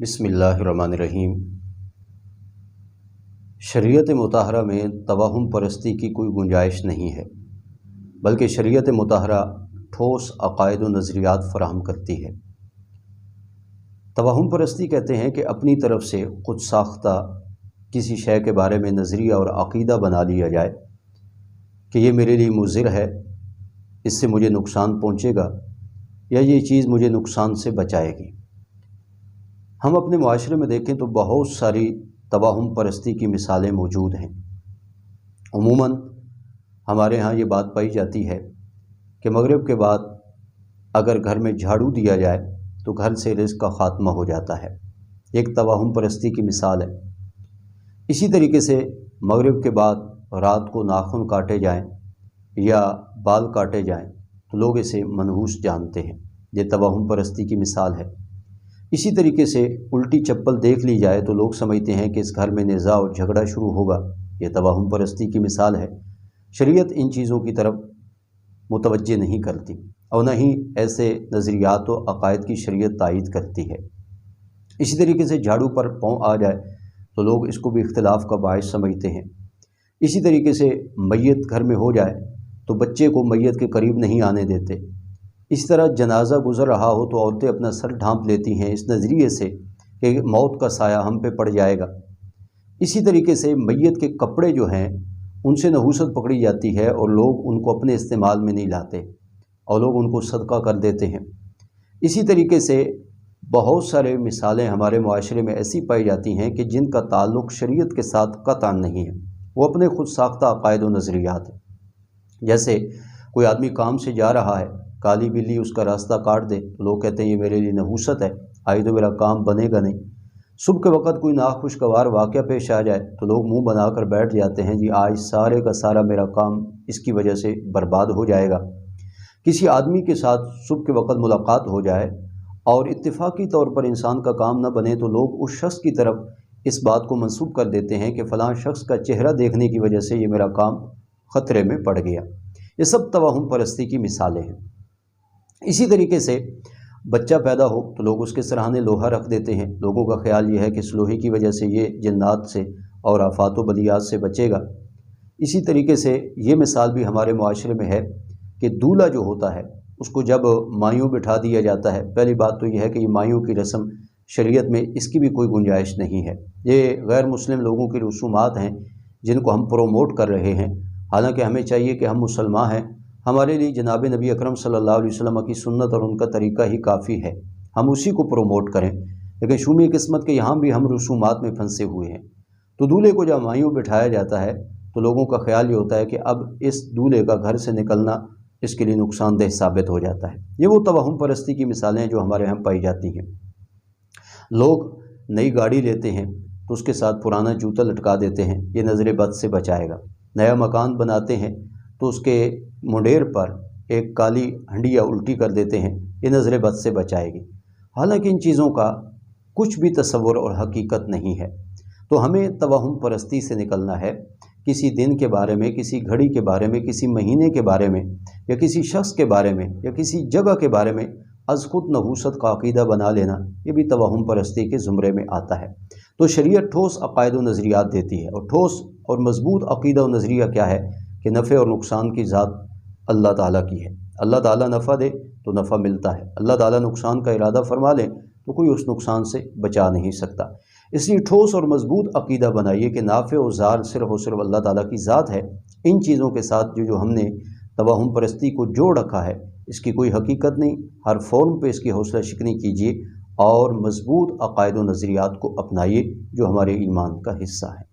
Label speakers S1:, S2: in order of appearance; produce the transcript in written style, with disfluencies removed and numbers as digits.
S1: بسم اللہ الرحمن الرحیم۔ شریعت مطہرہ میں توہم پرستی کی کوئی گنجائش نہیں ہے، بلکہ شریعت مطہرہ ٹھوس عقائد و نظریات فراہم کرتی ہے۔ توہم پرستی کہتے ہیں کہ اپنی طرف سے خود ساختہ کسی شے کے بارے میں نظریہ اور عقیدہ بنا لیا جائے کہ یہ میرے لیے مضر ہے، اس سے مجھے نقصان پہنچے گا یا یہ چیز مجھے نقصان سے بچائے گی۔ ہم اپنے معاشرے میں دیکھیں تو بہت ساری توہم پرستی کی مثالیں موجود ہیں۔ عموماً ہمارے ہاں یہ بات پائی جاتی ہے کہ مغرب کے بعد اگر گھر میں جھاڑو دیا جائے تو گھر سے رزق کا خاتمہ ہو جاتا ہے، ایک توہم پرستی کی مثال ہے۔ اسی طریقے سے مغرب کے بعد رات کو ناخن کاٹے جائیں یا بال کاٹے جائیں تو لوگ اسے منحوس جانتے ہیں، یہ توہم پرستی کی مثال ہے۔ اسی طریقے سے الٹی چپل دیکھ لی جائے تو لوگ سمجھتے ہیں کہ اس گھر میں نزاع اور جھگڑا شروع ہوگا، یہ توہم پرستی کی مثال ہے۔ شریعت ان چیزوں کی طرف متوجہ نہیں کرتی اور نہ ہی ایسے نظریات و عقائد کی شریعت تائید کرتی ہے۔ اسی طریقے سے جھاڑو پر پاؤں آ جائے تو لوگ اس کو بھی اختلاف کا باعث سمجھتے ہیں۔ اسی طریقے سے میت گھر میں ہو جائے تو بچے کو میت کے قریب نہیں آنے دیتے۔ اس طرح جنازہ گزر رہا ہو تو عورتیں اپنا سر ڈھانپ لیتی ہیں اس نظریے سے کہ موت کا سایہ ہم پہ پڑ جائے گا۔ اسی طریقے سے میت کے کپڑے جو ہیں ان سے نحوست پکڑی جاتی ہے اور لوگ ان کو اپنے استعمال میں نہیں لاتے اور لوگ ان کو صدقہ کر دیتے ہیں۔ اسی طریقے سے بہت سارے مثالیں ہمارے معاشرے میں ایسی پائی جاتی ہیں کہ جن کا تعلق شریعت کے ساتھ قطعاً نہیں ہے، وہ اپنے خود ساختہ عقائد و نظریات ہیں۔ جیسے کوئی آدمی کام سے جا رہا ہے، کالی بلی اس کا راستہ کاٹ دے تو لوگ کہتے ہیں یہ میرے لیے نحوست ہے، آج تو میرا کام بنے گا نہیں۔ صبح کے وقت کوئی ناخوشگوار واقعہ پیش آ جائے تو لوگ منہ بنا کر بیٹھ جاتے ہیں، جی آج سارے کا سارا میرا کام اس کی وجہ سے برباد ہو جائے گا۔ کسی آدمی کے ساتھ صبح کے وقت ملاقات ہو جائے اور اتفاقی طور پر انسان کا کام نہ بنے تو لوگ اس شخص کی طرف اس بات کو منسوب کر دیتے ہیں کہ فلاں شخص کا چہرہ دیکھنے کی وجہ سے یہ میرا کام خطرے میں پڑ گیا۔ یہ سب توہم پرستی کی مثالیں ہیں۔ اسی طریقے سے بچہ پیدا ہو تو لوگ اس کے سرہانے لوہا رکھ دیتے ہیں، لوگوں کا خیال یہ ہے کہ اس لوہے کی وجہ سے یہ جنات سے اور آفات و بلیات سے بچے گا۔ اسی طریقے سے یہ مثال بھی ہمارے معاشرے میں ہے کہ دولہا جو ہوتا ہے اس کو جب مایوں بٹھا دیا جاتا ہے، پہلی بات تو یہ ہے کہ یہ مایوں کی رسم شریعت میں اس کی بھی کوئی گنجائش نہیں ہے، یہ غیر مسلم لوگوں کی رسومات ہیں جن کو ہم پروموٹ کر رہے ہیں۔ حالانکہ ہمیں چاہیے کہ ہم مسلمان ہیں، ہمارے لیے جناب نبی اکرم صلی اللہ علیہ وسلم کی سنت اور ان کا طریقہ ہی کافی ہے، ہم اسی کو پروموٹ کریں۔ لیکن شومی قسمت کے یہاں بھی ہم رسومات میں پھنسے ہوئے ہیں۔ تو دولہے کو جب مایوں بٹھایا جاتا ہے تو لوگوں کا خیال یہ ہوتا ہے کہ اب اس دولہے کا گھر سے نکلنا اس کے لیے نقصان دہ ثابت ہو جاتا ہے۔ یہ وہ توہم پرستی کی مثالیں ہیں جو ہمارے یہاں پائی جاتی ہیں۔ لوگ نئی گاڑی لیتے ہیں تو اس کے ساتھ پرانا جوتا لٹکا دیتے ہیں، یہ نظر بد سے بچائے گا۔ نیا مکان بناتے ہیں تو اس کے منڈیر پر ایک کالی ہنڈیا الٹی کر دیتے ہیں، یہ نظر بد سے بچائے گی۔ حالانکہ ان چیزوں کا کچھ بھی تصور اور حقیقت نہیں ہے۔ تو ہمیں توہم پرستی سے نکلنا ہے، کسی دن کے بارے میں، کسی گھڑی کے بارے میں، کسی مہینے کے بارے میں یا کسی شخص کے بارے میں یا کسی جگہ کے بارے میں از خود نحوست کا عقیدہ بنا لینا، یہ بھی توہم پرستی کے زمرے میں آتا ہے۔ تو شریعت ٹھوس عقائد و نظریات دیتی ہے، اور ٹھوس اور مضبوط عقیدہ و نظریہ کیا ہے کہ نفع اور نقصان کی ذات اللہ تعالیٰ کی ہے۔ اللہ تعالیٰ نفع دے تو نفع ملتا ہے، اللہ تعالیٰ نقصان کا ارادہ فرما لے تو کوئی اس نقصان سے بچا نہیں سکتا۔ اس لیے ٹھوس اور مضبوط عقیدہ بنائیے کہ نافع و ضار صرف اور صرف اللہ تعالیٰ کی ذات ہے۔ ان چیزوں کے ساتھ جو ہم نے توہم پرستی کو جوڑ رکھا ہے اس کی کوئی حقیقت نہیں، ہر فورم پہ اس کی حوصلہ شکنی کیجیے اور مضبوط عقائد و نظریات کو اپنائیے جو ہمارے ایمان کا حصہ ہے۔